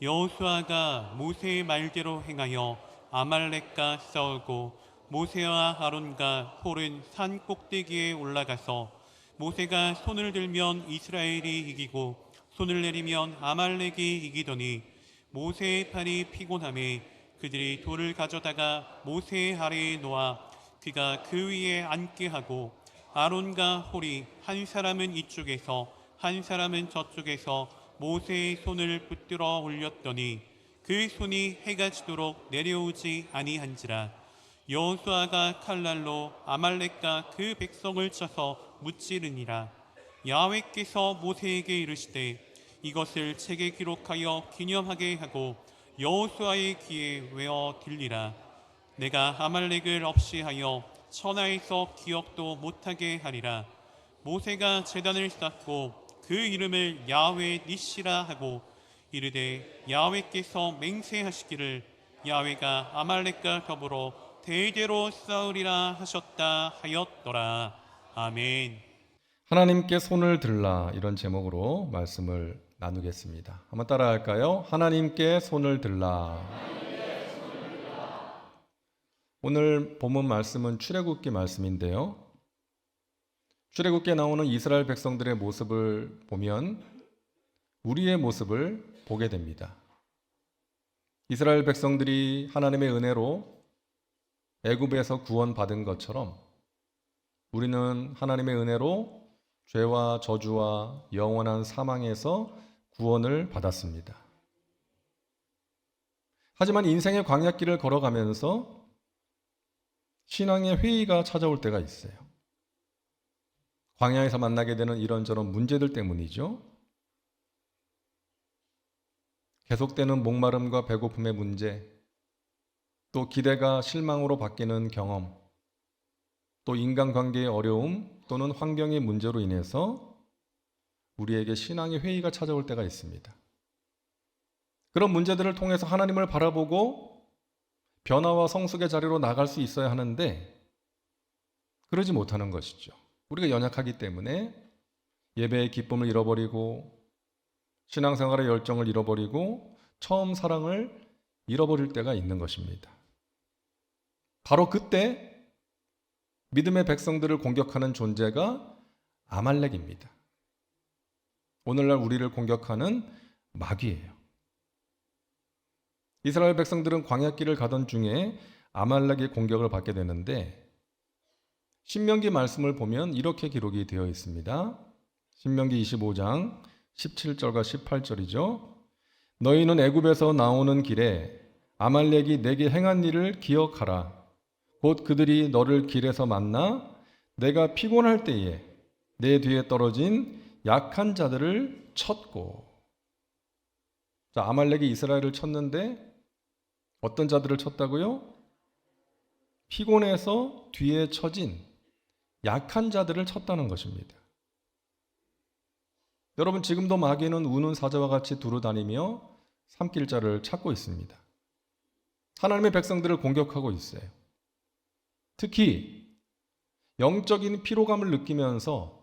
여호수아가 모세의 말대로 행하여 아말렉과 싸우고 모세와 아론과 홀은 산 꼭대기에 올라가서 모세가 손을 들면 이스라엘이 이기고 손을 내리면 아말렉이 이기더니 모세의 팔이 피곤함에 그들이 돌을 가져다가 모세의 아래에 놓아 그가 그 위에 앉게 하고 아론과 홀이 한 사람은 이쪽에서 한 사람은 저쪽에서 모세의 손을 붙들어 올렸더니 그 손이 해가 지도록 내려오지 아니한지라. 여호수아가 칼날로 아말렉과 그 백성을 쳐서 무찌르니라. 야훼께서 모세에게 이르시되 이것을 책에 기록하여 기념하게 하고 여호수아의 귀에 외어 들리라. 내가 아말렉을 없이 하여 천하에서 기억도 못하게 하리라. 모세가 제단을 쌓고 그 이름을 야훼 니시라 하고 이르되 야훼께서 맹세하시기를 야훼가 아말렉과 더불어 대대로 싸우리라 하셨다 하였더라. 아멘. 하나님께 손을 들라, 이런 제목으로 말씀을 나누겠습니다. 한번 따라할까요? 하나님께 손을 들라. 오늘 본문 말씀은 출애굽기 말씀인데요. 출애굽기에 나오는 이스라엘 백성들의 모습을 보면 우리의 모습을 보게 됩니다. 이스라엘 백성들이 하나님의 은혜로 애굽에서 구원받은 것처럼 우리는 하나님의 은혜로 죄와 저주와 영원한 사망에서 구원을 받았습니다. 하지만 인생의 광야길을 걸어가면서 신앙의 회의가 찾아올 때가 있어요. 광야에서 만나게 되는 이런저런 문제들 때문이죠. 계속되는 목마름과 배고픔의 문제, 또 기대가 실망으로 바뀌는 경험, 또 인간관계의 어려움 또는 환경의 문제로 인해서 우리에게 신앙의 회의가 찾아올 때가 있습니다. 그런 문제들을 통해서 하나님을 바라보고 변화와 성숙의 자리로 나갈 수 있어야 하는데 그러지 못하는 것이죠. 우리가 연약하기 때문에 예배의 기쁨을 잃어버리고 신앙생활의 열정을 잃어버리고 처음 사랑을 잃어버릴 때가 있는 것입니다. 바로 그때 믿음의 백성들을 공격하는 존재가 아말렉입니다. 오늘날 우리를 공격하는 마귀예요. 이스라엘 백성들은 광야길을 가던 중에 아말렉의 공격을 받게 되는데 신명기 말씀을 보면 이렇게 기록이 되어 있습니다. 신명기 25장 17절과 18절이죠. 너희는 애굽에서 나오는 길에 아말렉이 내게 행한 일을 기억하라. 곧 그들이 너를 길에서 만나 내가 피곤할 때에 내 뒤에 떨어진 약한 자들을 쳤고. 자, 아말렉이 이스라엘을 쳤는데 어떤 자들을 쳤다고요? 피곤해서 뒤에 처진 약한 자들을 쳤다는 것입니다. 여러분, 지금도 마귀는 우는 사자와 같이 두루다니며 삼킬 자를 찾고 있습니다. 하나님의 백성들을 공격하고 있어요. 특히 영적인 피로감을 느끼면서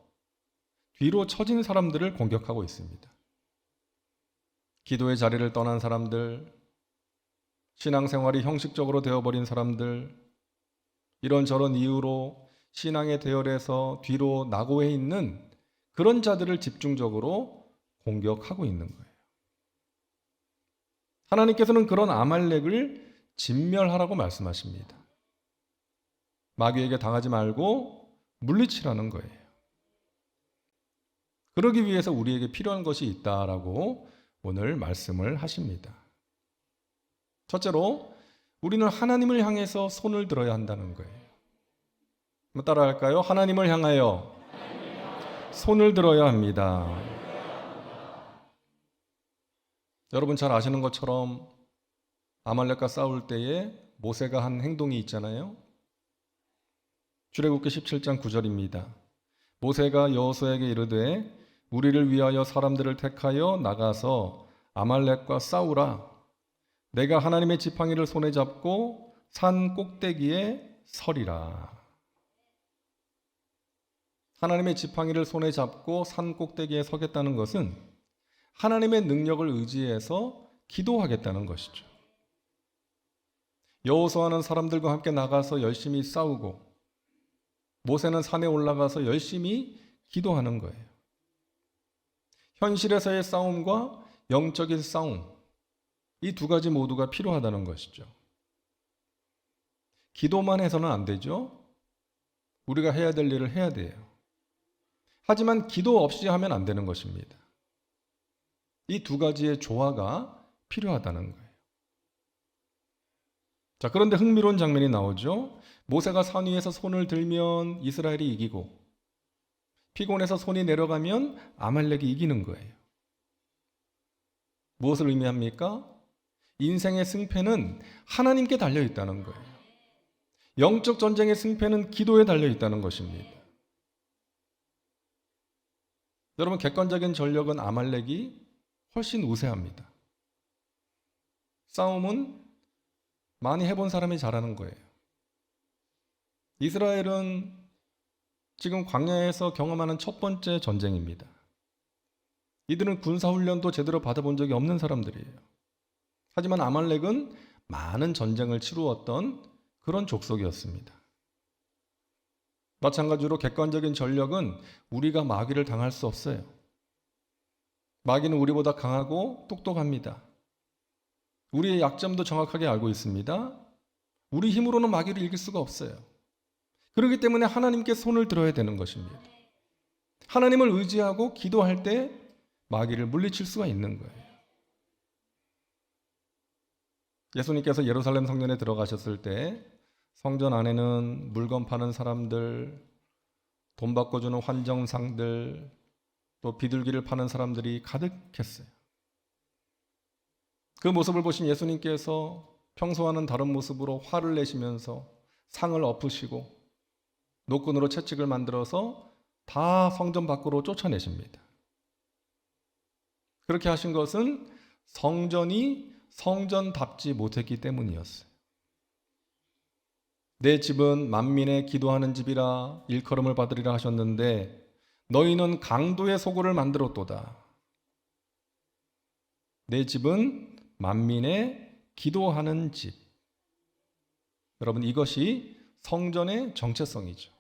뒤로 처진 사람들을 공격하고 있습니다. 기도의 자리를 떠난 사람들, 신앙생활이 형식적으로 되어버린 사람들, 이런저런 이유로 신앙의 대열에서 뒤로 낙오해 있는 그런 자들을 집중적으로 공격하고 있는 거예요. 하나님께서는 그런 아말렉을 진멸하라고 말씀하십니다. 마귀에게 당하지 말고 물리치라는 거예요. 그러기 위해서 우리에게 필요한 것이 있다라고 오늘 말씀을 하십니다. 첫째로 우리는 하나님을 향해서 손을 들어야 한다는 거예요. 한번 따라할까요? 하나님을 향하여 손을 들어야 합니다. 여러분 잘 아시는 것처럼 아말렉과 싸울 때에 모세가 한 행동이 있잖아요. 출애굽기 17장 9절입니다. 모세가 여호수아에게 이르되 우리를 위하여 사람들을 택하여 나가서 아말렉과 싸우라. 내가 하나님의 지팡이를 손에 잡고 산 꼭대기에 서리라. 하나님의 지팡이를 손에 잡고 산 꼭대기에 서겠다는 것은 하나님의 능력을 의지해서 기도하겠다는 것이죠. 여호수아는 사람들과 함께 나가서 열심히 싸우고 모세는 산에 올라가서 열심히 기도하는 거예요. 현실에서의 싸움과 영적인 싸움, 이 두 가지 모두가 필요하다는 것이죠. 기도만 해서는 안 되죠. 우리가 해야 될 일을 해야 돼요. 하지만 기도 없이 하면 안 되는 것입니다. 이 두 가지의 조화가 필요하다는 거예요. 자, 그런데 흥미로운 장면이 나오죠. 모세가 산 위에서 손을 들면 이스라엘이 이기고 피곤해서 손이 내려가면 아말렉이 이기는 거예요. 무엇을 의미합니까? 인생의 승패는 하나님께 달려 있다는 거예요. 영적 전쟁의 승패는 기도에 달려 있다는 것입니다. 여러분, 객관적인 전력은 아말렉이 훨씬 우세합니다. 싸움은 많이 해본 사람이 잘하는 거예요. 이스라엘은 지금 광야에서 경험하는 첫 번째 전쟁입니다. 이들은 군사훈련도 제대로 받아본 적이 없는 사람들이에요. 하지만 아말렉은 많은 전쟁을 치루었던 그런 족속이었습니다. 마찬가지로 객관적인 전력은 우리가 마귀를 당할 수 없어요. 마귀는 우리보다 강하고 똑똑합니다. 우리의 약점도 정확하게 알고 있습니다. 우리 힘으로는 마귀를 이길 수가 없어요. 그렇기 때문에 하나님께 손을 들어야 되는 것입니다. 하나님을 의지하고 기도할 때 마귀를 물리칠 수가 있는 거예요. 예수님께서 예루살렘 성전에 들어가셨을 때 성전 안에는 물건 파는 사람들, 돈 바꿔주는 환정상들, 또 비둘기를 파는 사람들이 가득했어요. 그 모습을 보신 예수님께서 평소와는 다른 모습으로 화를 내시면서 상을 엎으시고 노끈으로 채찍을 만들어서 다 성전 밖으로 쫓아내십니다. 그렇게 하신 것은 성전이 성전답지 못했기 때문이었어요. 내 집은 만민의 기도하는 집이라 일컬음을 받으리라 하셨는데 너희는 강도의 소굴을 만들었도다. 내 집은 만민의 기도하는 집. 여러분, 이것이 성전의 정체성이죠.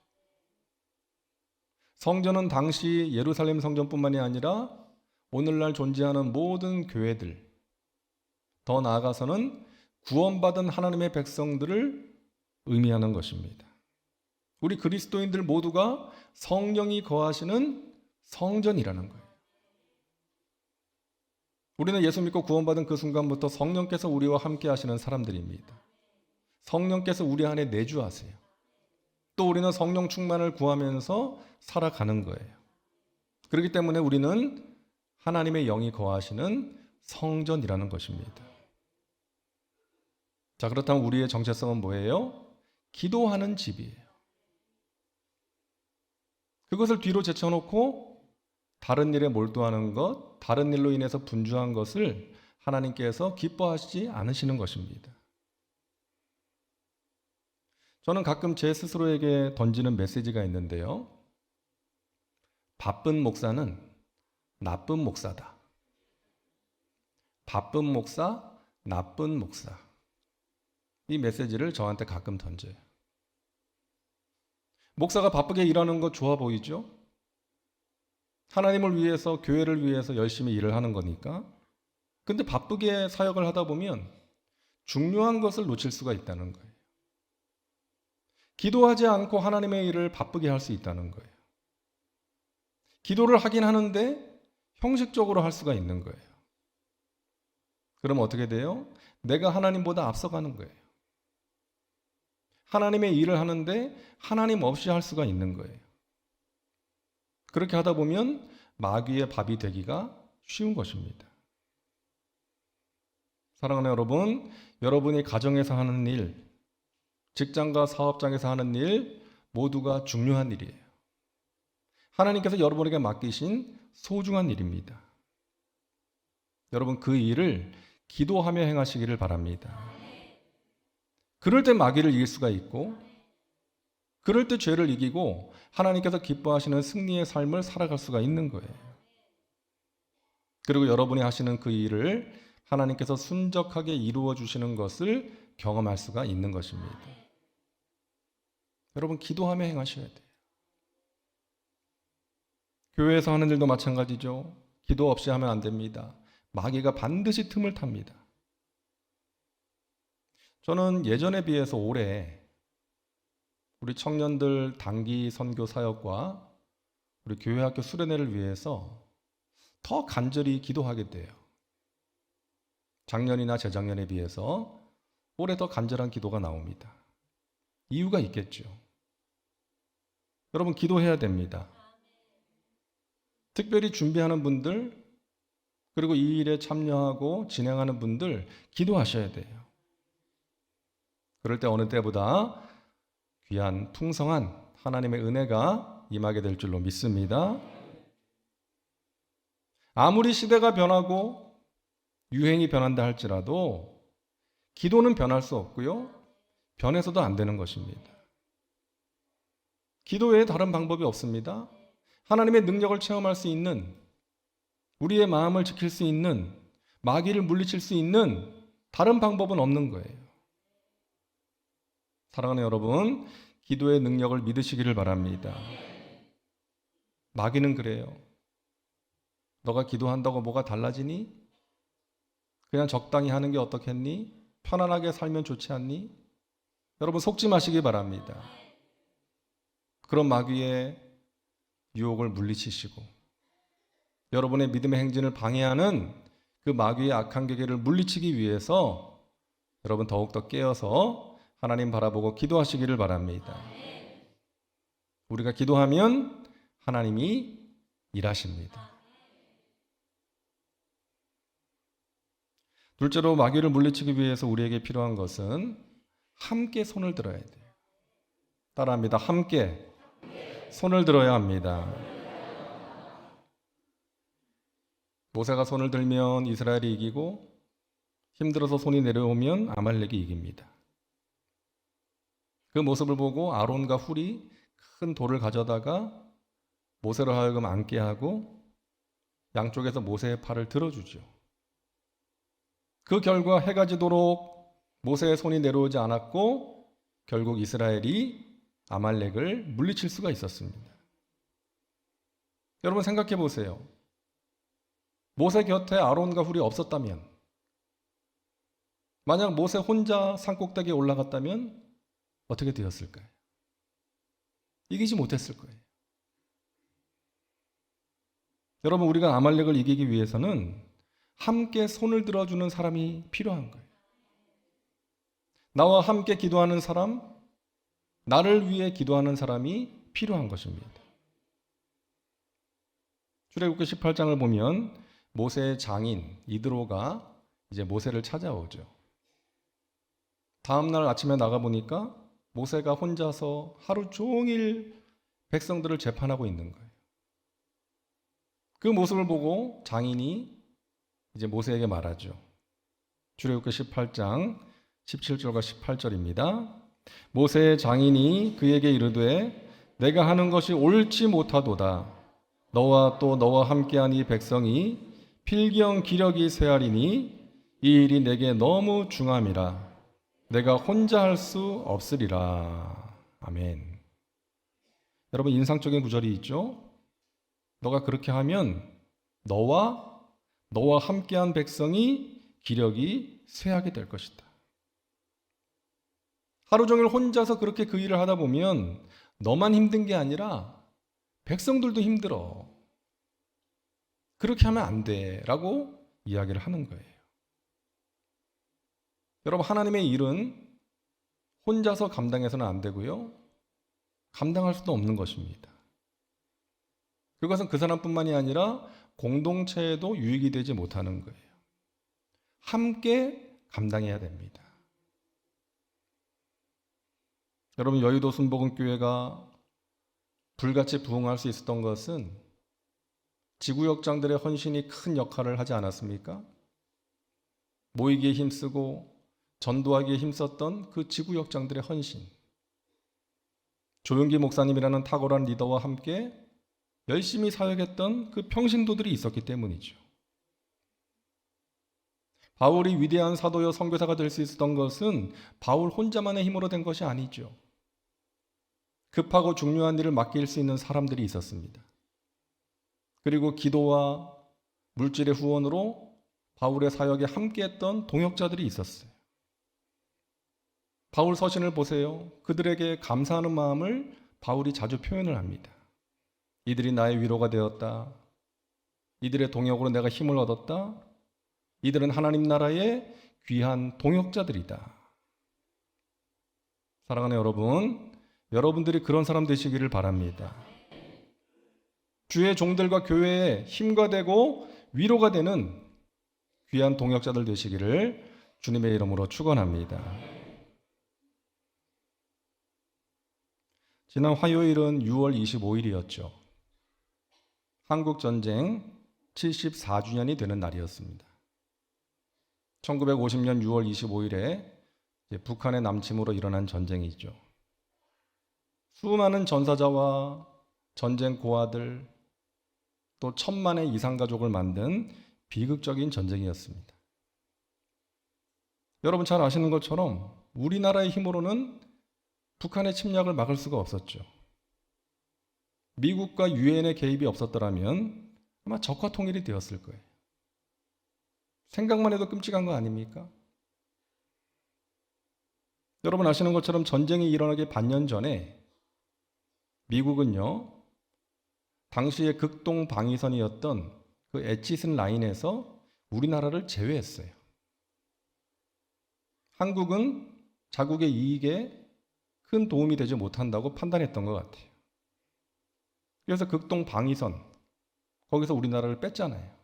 성전은 당시 예루살렘 성전뿐만이 아니라 오늘날 존재하는 모든 교회들, 더 나아가서는 구원받은 하나님의 백성들을 의미하는 것입니다. 우리 그리스도인들 모두가 성령이 거하시는 성전이라는 거예요. 우리는 예수 믿고 구원받은 그 순간부터 성령께서 우리와 함께 하시는 사람들입니다. 성령께서 우리 안에 내주하세요. 또 우리는 성령 충만을 구하면서 살아가는 거예요. 그렇기 때문에 우리는 하나님의 영이 거하시는 성전이라는 것입니다. 자, 그렇다면 우리의 정체성은 뭐예요? 기도하는 집이에요. 그것을 뒤로 제쳐놓고 다른 일에 몰두하는 것, 다른 일로 인해서 분주한 것을 하나님께서 기뻐하시지 않으시는 것입니다. 저는 가끔 제 스스로에게 던지는 메시지가 있는데요. 바쁜 목사는 나쁜 목사다. 바쁜 목사, 나쁜 목사. 이 메시지를 저한테 가끔 던져요. 목사가 바쁘게 일하는 거 좋아 보이죠? 하나님을 위해서, 교회를 위해서 열심히 일을 하는 거니까. 근데 바쁘게 사역을 하다 보면 중요한 것을 놓칠 수가 있다는 거예요. 기도하지 않고 하나님의 일을 바쁘게 할 수 있다는 거예요. 기도를 하긴 하는데 형식적으로 할 수가 있는 거예요. 그럼 어떻게 돼요? 내가 하나님보다 앞서가는 거예요. 하나님의 일을 하는데 하나님 없이 할 수가 있는 거예요. 그렇게 하다 보면 마귀의 밥이 되기가 쉬운 것입니다. 사랑하는 여러분, 여러분이 가정에서 하는 일, 직장과 사업장에서 하는 일 모두가 중요한 일이에요. 하나님께서 여러분에게 맡기신 소중한 일입니다. 여러분, 그 일을 기도하며 행하시기를 바랍니다. 그럴 때 마귀를 이길 수가 있고, 그럴 때 죄를 이기고 하나님께서 기뻐하시는 승리의 삶을 살아갈 수가 있는 거예요. 그리고 여러분이 하시는 그 일을 하나님께서 순적하게 이루어 주시는 것을 경험할 수가 있는 것입니다. 여러분, 기도하며 행하셔야 돼요. 교회에서 하는 일도 마찬가지죠. 기도 없이 하면 안 됩니다. 마귀가 반드시 틈을 탑니다. 저는 예전에 비해서 올해 우리 청년들 단기 선교 사역과 우리 교회 학교 수련회를 위해서 더 간절히 기도하게 돼요. 작년이나 재작년에 비해서 올해 더 간절한 기도가 나옵니다. 이유가 있겠죠. 여러분, 기도해야 됩니다. 특별히 준비하는 분들, 그리고 이 일에 참여하고 진행하는 분들, 기도하셔야 돼요. 그럴 때 어느 때보다 귀한 풍성한 하나님의 은혜가 임하게 될 줄로 믿습니다. 아무리 시대가 변하고 유행이 변한다 할지라도 기도는 변할 수 없고요. 변해서도 안 되는 것입니다. 기도 외에 다른 방법이 없습니다. 하나님의 능력을 체험할 수 있는, 우리의 마음을 지킬 수 있는, 마귀를 물리칠 수 있는 다른 방법은 없는 거예요. 사랑하는 여러분, 기도의 능력을 믿으시기를 바랍니다. 마귀는 그래요. 너가 기도한다고 뭐가 달라지니? 그냥 적당히 하는 게 어떻겠니? 편안하게 살면 좋지 않니? 여러분, 속지 마시기 바랍니다. 그런 마귀의 유혹을 물리치시고 여러분의 믿음의 행진을 방해하는 그 마귀의 악한 계계를 물리치기 위해서 여러분 더욱더 깨어서 하나님 바라보고 기도하시기를 바랍니다. 우리가 기도하면 하나님이 일하십니다. 둘째로, 마귀를 물리치기 위해서 우리에게 필요한 것은 함께 손을 들어야 돼요. 따라합니다. 함께 손을 들어야 합니다. 모세가 손을 들면 이스라엘이 이기고 힘들어서 손이 내려오면 아말렉이 이깁니다. 그 모습을 보고 아론과 훌이 큰 돌을 가져다가 모세로 하여금 앉게 하고 양쪽에서 모세의 팔을 들어주죠. 그 결과 해가 지도록 모세의 손이 내려오지 않았고 결국 이스라엘이 아말렉을 물리칠 수가 있었습니다. 여러분, 생각해 보세요. 모세 곁에 아론과 훌이 없었다면, 만약 모세 혼자 산꼭대기에 올라갔다면 어떻게 되었을까요? 이기지 못했을 거예요. 여러분, 우리가 아말렉을 이기기 위해서는 함께 손을 들어주는 사람이 필요한 거예요. 나와 함께 기도하는 사람, 나를 위해 기도하는 사람이 필요한 것입니다. 출애굽기 18장을 보면 모세의 장인 이드로가 이제 모세를 찾아오죠. 다음 날 아침에 나가 보니까 모세가 혼자서 하루 종일 백성들을 재판하고 있는 거예요. 그 모습을 보고 장인이 이제 모세에게 말하죠. 출애굽기 18장 17절과 18절입니다. 모세의 장인이 그에게 이르되 내가 하는 것이 옳지 못하도다. 너와 또 너와 함께한 이 백성이 필경 기력이 쇠하리니 이 일이 내게 너무 중함이라. 내가 혼자 할 수 없으리라. 아멘. 여러분, 인상적인 구절이 있죠? 너가 그렇게 하면 너와 함께한 백성이 기력이 쇠하게 될 것이다. 하루 종일 혼자서 그렇게 그 일을 하다 보면 너만 힘든 게 아니라 백성들도 힘들어. 그렇게 하면 안 돼 라고 이야기를 하는 거예요. 여러분, 하나님의 일은 혼자서 감당해서는 안 되고요. 감당할 수도 없는 것입니다. 그것은 그 사람뿐만이 아니라 공동체에도 유익이 되지 못하는 거예요. 함께 감당해야 됩니다. 여러분, 여의도 순복음교회가 불같이 부흥할 수 있었던 것은 지구역장들의 헌신이 큰 역할을 하지 않았습니까? 모이기에 힘쓰고 전도하기에 힘썼던 그 지구역장들의 헌신, 조용기 목사님이라는 탁월한 리더와 함께 열심히 사역했던 그 평신도들이 있었기 때문이죠. 바울이 위대한 사도여 선교사가 될 수 있었던 것은 바울 혼자만의 힘으로 된 것이 아니죠. 급하고 중요한 일을 맡길 수 있는 사람들이 있었습니다. 그리고 기도와 물질의 후원으로 바울의 사역에 함께했던 동역자들이 있었어요. 바울 서신을 보세요. 그들에게 감사하는 마음을 바울이 자주 표현을 합니다. 이들이 나의 위로가 되었다. 이들의 동역으로 내가 힘을 얻었다. 이들은 하나님 나라의 귀한 동역자들이다. 사랑하는 여러분, 여러분들이 그런 사람 되시기를 바랍니다. 주의 종들과 교회에 힘과 되고 위로가 되는 귀한 동역자들 되시기를 주님의 이름으로 축원합니다. 지난 화요일은 6월 25일이었죠. 한국전쟁 74주년이 되는 날이었습니다. 1950년 6월 25일에 북한의 남침으로 일어난 전쟁이죠. 수많은 전사자와 전쟁 고아들, 또 1000만의 이산가족을 만든 비극적인 전쟁이었습니다. 여러분 잘 아시는 것처럼 우리나라의 힘으로는 북한의 침략을 막을 수가 없었죠. 미국과 유엔의 개입이 없었더라면 아마 적화 통일이 되었을 거예요. 생각만 해도 끔찍한 거 아닙니까? 여러분 아시는 것처럼 전쟁이 일어나기 반년 전에 미국은요, 당시의 극동 방위선이었던 그 에치슨 라인에서 우리나라를 제외했어요. 한국은 자국의 이익에 큰 도움이 되지 못한다고 판단했던 것 같아요. 그래서 극동 방위선, 거기서 우리나라를 뺐잖아요.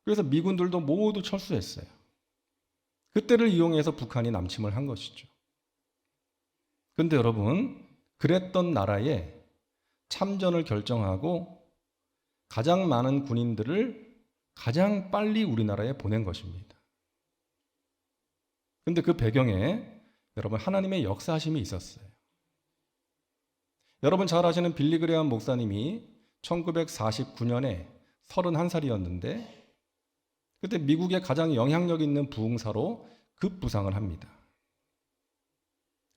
그래서 미군들도 모두 철수했어요. 그때를 이용해서 북한이 남침을 한 것이죠. 그런데 여러분, 그랬던 나라에 참전을 결정하고 가장 많은 군인들을 가장 빨리 우리나라에 보낸 것입니다. 그런데 그 배경에 여러분 하나님의 역사하심이 있었어요. 여러분 잘 아시는 빌리 그레엄 목사님이 1949년에 31살이었는데 그때 미국의 가장 영향력 있는 부흥사로 급부상을 합니다.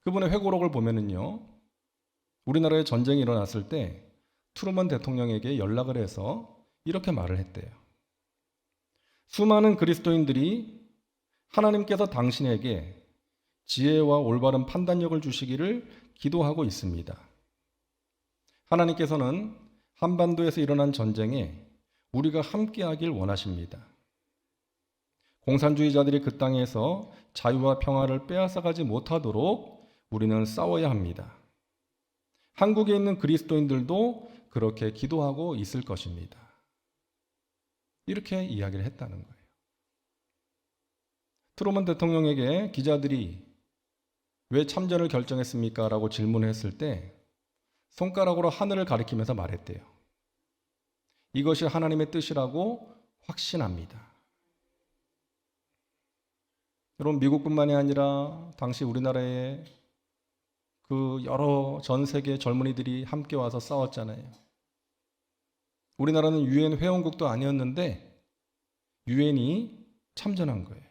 그분의 회고록을 보면은요, 우리나라에 전쟁이 일어났을 때 트루먼 대통령에게 연락을 해서 이렇게 말을 했대요. 수많은 그리스도인들이 하나님께서 당신에게 지혜와 올바른 판단력을 주시기를 기도하고 있습니다. 하나님께서는 한반도에서 일어난 전쟁에 우리가 함께하길 원하십니다. 공산주의자들이 그 땅에서 자유와 평화를 빼앗아가지 못하도록 우리는 싸워야 합니다. 한국에 있는 그리스도인들도 그렇게 기도하고 있을 것입니다. 이렇게 이야기를 했다는 거예요. 트루먼 대통령에게 기자들이 왜 참전을 결정했습니까? 라고 질문을 했을 때 손가락으로 하늘을 가리키면서 말했대요. 이것이 하나님의 뜻이라고 확신합니다. 여러분, 미국뿐만이 아니라 당시 우리나라에 그 여러 전 세계 젊은이들이 함께 와서 싸웠잖아요. 우리나라는 유엔 회원국도 아니었는데 유엔이 참전한 거예요.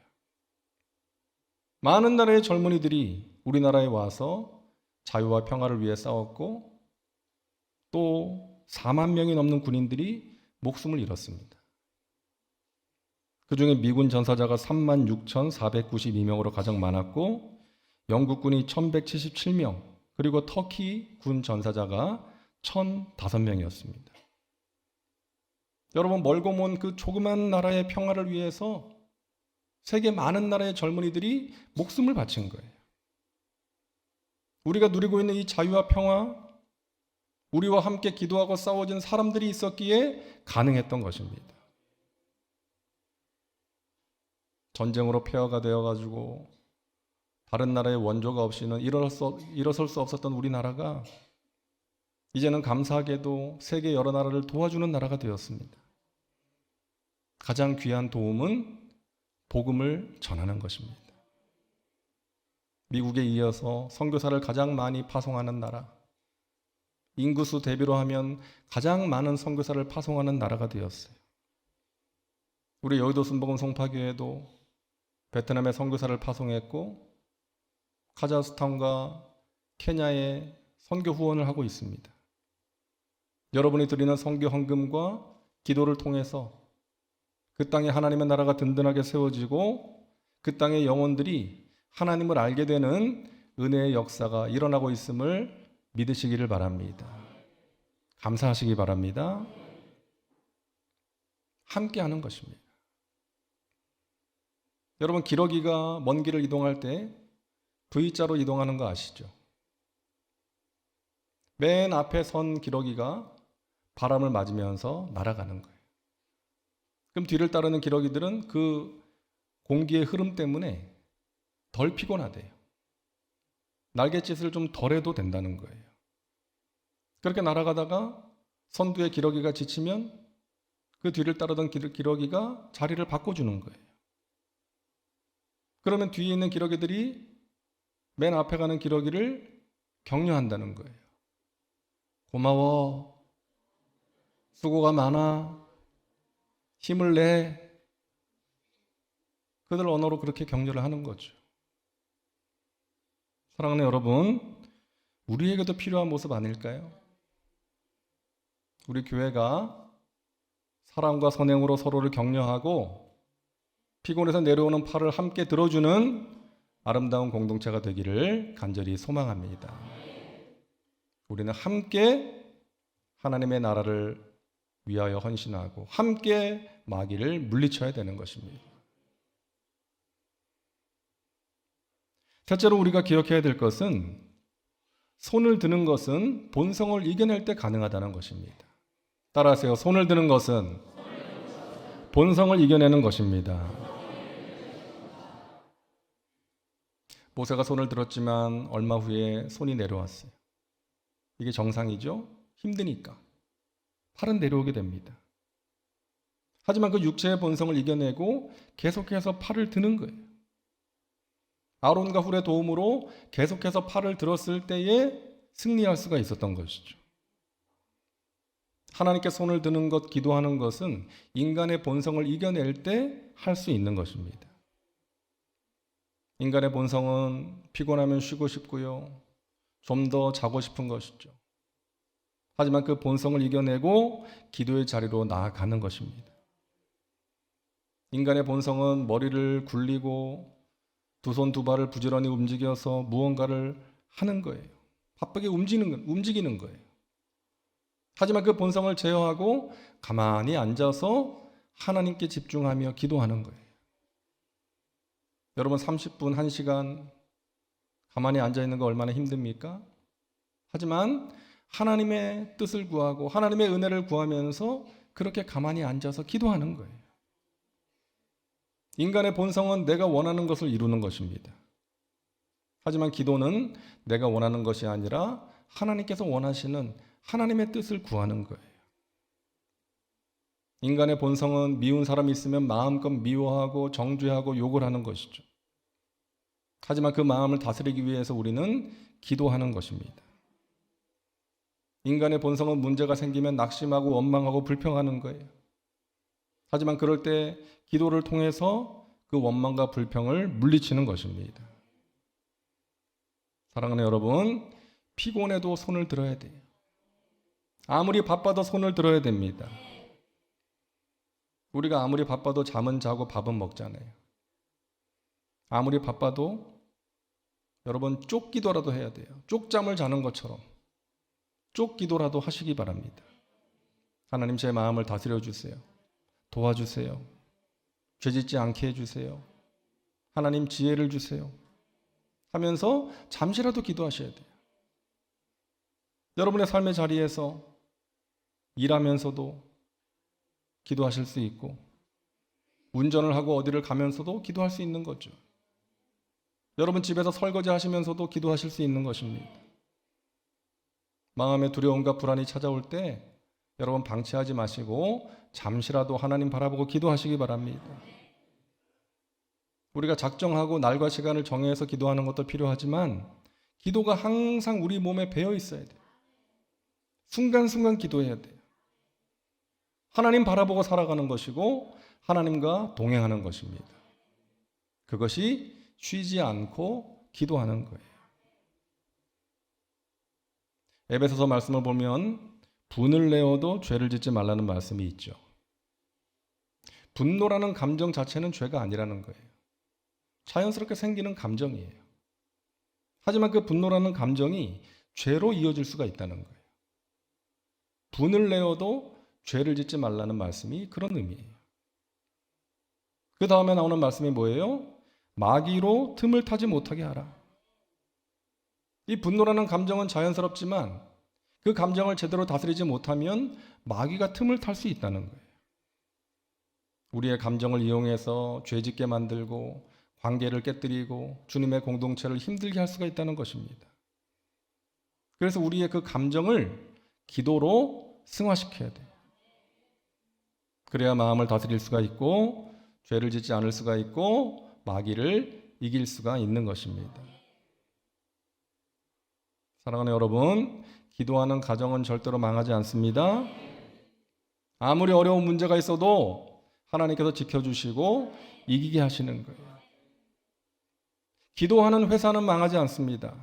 많은 나라의 젊은이들이 우리나라에 와서 자유와 평화를 위해 싸웠고 또 4만 명이 넘는 군인들이 목숨을 잃었습니다. 그 중에 미군 전사자가 36,492명으로 가장 많았고 영국군이 1,177명, 그리고 터키 군 전사자가 1,005명이었습니다. 여러분, 멀고 먼 그 조그만 나라의 평화를 위해서 세계 많은 나라의 젊은이들이 목숨을 바친 거예요. 우리가 누리고 있는 이 자유와 평화, 우리와 함께 기도하고 싸워준 사람들이 있었기에 가능했던 것입니다. 전쟁으로 폐허가 되어가지고 다른 나라의 원조가 없이는 일어설 수 없었던 우리나라가 이제는 감사하게도 세계 여러 나라를 도와주는 나라가 되었습니다. 가장 귀한 도움은 복음을 전하는 것입니다. 미국에 이어서 선교사를 가장 많이 파송하는 나라, 인구수 대비로 하면 가장 많은 선교사를 파송하는 나라가 되었어요. 우리 여의도 순복음 송파교회도 베트남에 선교사를 파송했고 카자흐스탄과 케냐에 선교 후원을 하고 있습니다. 여러분이 드리는 선교 헌금과 기도를 통해서 그 땅에 하나님의 나라가 든든하게 세워지고 그 땅의 영혼들이 하나님을 알게 되는 은혜의 역사가 일어나고 있음을 믿으시기를 바랍니다. 감사하시기 바랍니다. 함께 하는 것입니다. 여러분, 기러기가 먼 길을 이동할 때 V자로 이동하는 거 아시죠? 맨 앞에 선 기러기가 바람을 맞으면서 날아가는 거예요. 그럼 뒤를 따르는 기러기들은 그 공기의 흐름 때문에 덜 피곤하대요. 날갯짓을 좀 덜 해도 된다는 거예요. 그렇게 날아가다가 선두의 기러기가 지치면 그 뒤를 따르던 기러기가 자리를 바꿔주는 거예요. 그러면 뒤에 있는 기러기들이 맨 앞에 가는 기러기를 격려한다는 거예요. 고마워. 수고가 많아. 힘을 내. 그들 언어로 그렇게 격려를 하는 거죠. 사랑하는 여러분, 우리에게도 필요한 모습 아닐까요? 우리 교회가 사랑과 선행으로 서로를 격려하고 피곤해서 내려오는 팔을 함께 들어주는 아름다운 공동체가 되기를 간절히 소망합니다. 우리는 함께 하나님의 나라를 위하여 헌신하고 함께 마귀를 물리쳐야 되는 것입니다. 셋째로 우리가 기억해야 될 것은 손을 드는 것은 본성을 이겨낼 때 가능하다는 것입니다. 따라하세요. 손을 드는 것은 본성을 이겨내는 것입니다. 모세가 손을 들었지만 얼마 후에 손이 내려왔어요. 이게 정상이죠? 힘드니까. 팔은 내려오게 됩니다. 하지만 그 육체의 본성을 이겨내고 계속해서 팔을 드는 거예요. 아론과 훌의 도움으로 계속해서 팔을 들었을 때에 승리할 수가 있었던 것이죠. 하나님께 손을 드는 것, 기도하는 것은 인간의 본성을 이겨낼 때 할 수 있는 것입니다. 인간의 본성은 피곤하면 쉬고 싶고요. 좀 더 자고 싶은 것이죠. 하지만 그 본성을 이겨내고 기도의 자리로 나아가는 것입니다. 인간의 본성은 머리를 굴리고 두 손 두 발을 부지런히 움직여서 무언가를 하는 거예요. 바쁘게 움직이는 거예요. 하지만 그 본성을 제어하고 가만히 앉아서 하나님께 집중하며 기도하는 거예요. 여러분 30분, 1시간 가만히 앉아있는 거 얼마나 힘듭니까? 하지만 하나님의 뜻을 구하고 하나님의 은혜를 구하면서 그렇게 가만히 앉아서 기도하는 거예요. 인간의 본성은 내가 원하는 것을 이루는 것입니다. 하지만 기도는 내가 원하는 것이 아니라 하나님께서 원하시는 하나님의 뜻을 구하는 거예요. 인간의 본성은 미운 사람이 있으면 마음껏 미워하고 정죄하고 욕을 하는 것이죠. 하지만 그 마음을 다스리기 위해서 우리는 기도하는 것입니다. 인간의 본성은 문제가 생기면 낙심하고 원망하고 불평하는 거예요. 하지만 그럴 때 기도를 통해서 그 원망과 불평을 물리치는 것입니다. 사랑하는 여러분, 피곤해도 손을 들어야 돼요. 아무리 바빠도 손을 들어야 됩니다. 우리가 아무리 바빠도 잠은 자고 밥은 먹잖아요. 아무리 바빠도 여러분 쫓기도라도 해야 돼요. 쪽잠을 자는 것처럼 쫓기도라도 하시기 바랍니다. 하나님 제 마음을 다스려 주세요. 도와주세요. 죄짓지 않게 해주세요. 하나님 지혜를 주세요. 하면서 잠시라도 기도하셔야 돼요. 여러분의 삶의 자리에서 일하면서도 기도하실 수 있고 운전을 하고 어디를 가면서도 기도할 수 있는 거죠. 여러분 집에서 설거지 하시면서도 기도하실 수 있는 것입니다. 마음의 두려움과 불안이 찾아올 때 여러분 방치하지 마시고 잠시라도 하나님 바라보고 기도하시기 바랍니다. 우리가 작정하고 날과 시간을 정해서 기도하는 것도 필요하지만 기도가 항상 우리 몸에 배어 있어야 돼요. 순간순간 기도해야 돼요. 하나님 바라보고 살아가는 것이고 하나님과 동행하는 것입니다. 그것이 쉬지 않고 기도하는 거예요. 에베소서 말씀을 보면 분을 내어도 죄를 짓지 말라는 말씀이 있죠. 분노라는 감정 자체는 죄가 아니라는 거예요. 자연스럽게 생기는 감정이에요. 하지만 그 분노라는 감정이 죄로 이어질 수가 있다는 거예요. 분을 내어도 죄를 짓지 말라는 말씀이 그런 의미예요. 그 다음에 나오는 말씀이 뭐예요? 마귀로 틈을 타지 못하게 하라. 이 분노라는 감정은 자연스럽지만 그 감정을 제대로 다스리지 못하면 마귀가 틈을 탈 수 있다는 거예요. 우리의 감정을 이용해서 죄짓게 만들고 관계를 깨뜨리고 주님의 공동체를 힘들게 할 수가 있다는 것입니다. 그래서 우리의 그 감정을 기도로 승화시켜야 돼요. 그래야 마음을 다스릴 수가 있고 죄를 짓지 않을 수가 있고 마귀를 이길 수가 있는 것입니다. 사랑하는 여러분, 기도하는 가정은 절대로 망하지 않습니다. 아무리 어려운 문제가 있어도 하나님께서 지켜주시고 이기게 하시는 거예요. 기도하는 회사는 망하지 않습니다.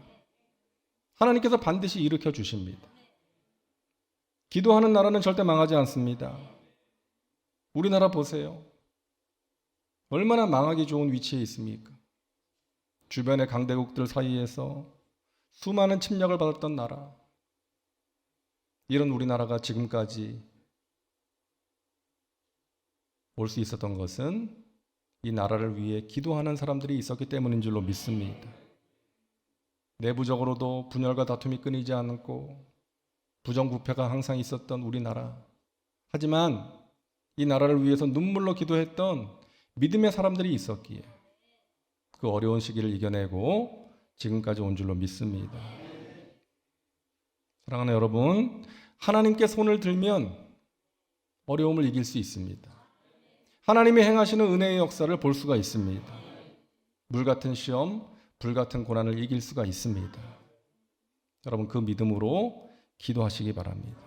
하나님께서 반드시 일으켜 주십니다. 기도하는 나라는 절대 망하지 않습니다. 우리나라 보세요. 얼마나 망하기 좋은 위치에 있습니까? 주변의 강대국들 사이에서 수많은 침략을 받았던 나라. 이런 우리나라가 지금까지 올 수 있었던 것은 이 나라를 위해 기도하는 사람들이 있었기 때문인 줄로 믿습니다. 내부적으로도 분열과 다툼이 끊이지 않고 부정부패가 항상 있었던 우리나라. 하지만 이 나라를 위해서 눈물로 기도했던 믿음의 사람들이 있었기에 그 어려운 시기를 이겨내고 지금까지 온 줄로 믿습니다. 사랑하는 여러분, 하나님께 손을 들면 어려움을 이길 수 있습니다. 하나님이 행하시는 은혜의 역사를 볼 수가 있습니다. 물 같은 시험, 불 같은 고난을 이길 수가 있습니다. 여러분, 그 믿음으로 기도하시기 바랍니다.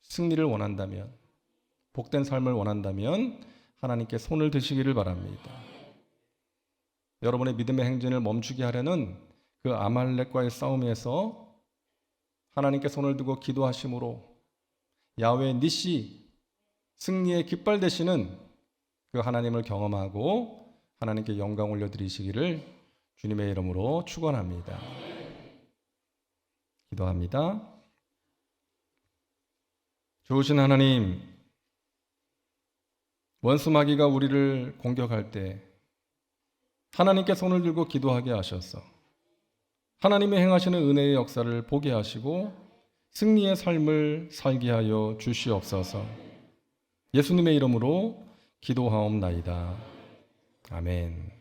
승리를 원한다면, 복된 삶을 원한다면 하나님께 손을 드시기를 바랍니다. 여러분의 믿음의 행진을 멈추게 하려는 그 아말렉과의 싸움에서 하나님께 손을 두고 기도하심으로 야훼 니시, 승리의 깃발 되시는 그 하나님을 경험하고 하나님께 영광 올려드리시기를 주님의 이름으로 축원합니다. 기도합니다. 좋으신 하나님, 원수 마귀가 우리를 공격할 때 하나님께 손을 들고 기도하게 하셔서 하나님이 행하시는 은혜의 역사를 보게 하시고 승리의 삶을 살게 하여 주시옵소서. 예수님의 이름으로 기도하옵나이다. 아멘.